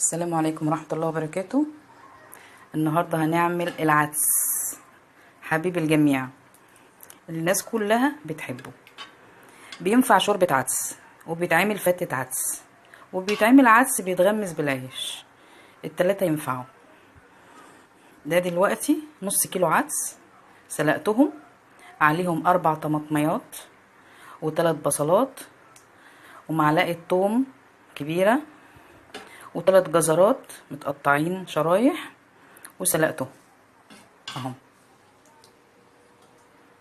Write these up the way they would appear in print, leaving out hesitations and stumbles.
السلام عليكم ورحمة الله وبركاته. النهاردة هنعمل العدس حبيب الجميع، الناس كلها بتحبه. بينفع شوربة عدس، وبيتعمل فتة عدس، وبيتعمل عدس بيتغمس بالعيش، التلاتة ينفعوا. ده دلوقتي نص كيلو عدس سلقتهم، عليهم 4 طماطميات و3 بصلات ومعلقة توم كبيرة و3 جزرات متقطعين شرايح وسلقتهم اهم.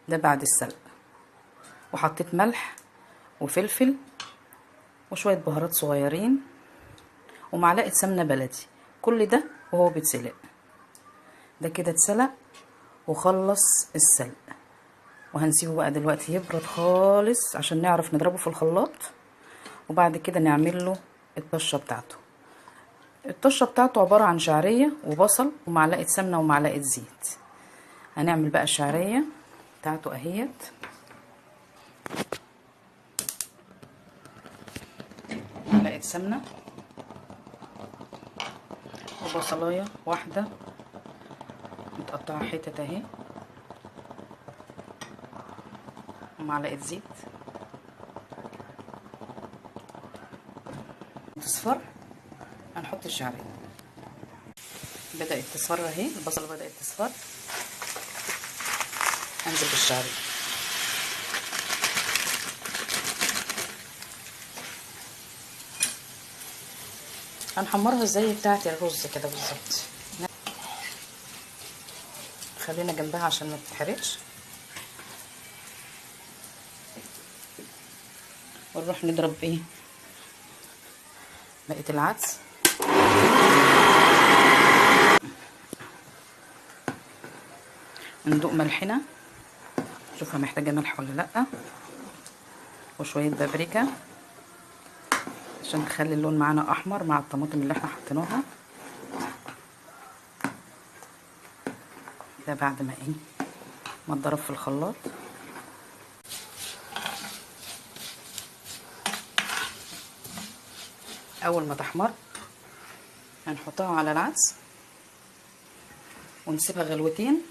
ده بعد السلق، وحطيت ملح وفلفل وشوية بهارات صغيرين ومعلقة سمنة بلدي، كل ده وهو بيتسلق. ده كده اتسلق وخلص السلق، وهنسيبه بقى دلوقتي يبرد خالص عشان نعرف نضربه في الخلاط، وبعد كده نعمل له الطشه بتاعته. الطشه بتاعته عباره عن شعريه وبصل ومعلقه سمنه ومعلقه زيت. هنعمل بقى الشعريه بتاعته اهيت، معلقه سمنه وبصلايه واحده متقطعه حتت اهي ومعلقه زيت تصفر. هنحط الشعريه، بدأت تصفر اهي، البصل بدأت تصفر، انزل بالشعريه. هنحمرها زي بتاعه الرز كده بالظبط، خلينا جنبها عشان ما تتحرقش، ونروح نضرب ايه بقيه العدس. ندوق ملحنا، شوفها محتاجه ملح ولا لا، وشويه بابريكا عشان تخلي اللون معانا احمر مع الطماطم اللي احنا حطيناها. ده بعد ما ايه ما اتضرب في الخلاط. اول ما تحمر هنحطها على العدس ونسيبها غلوتين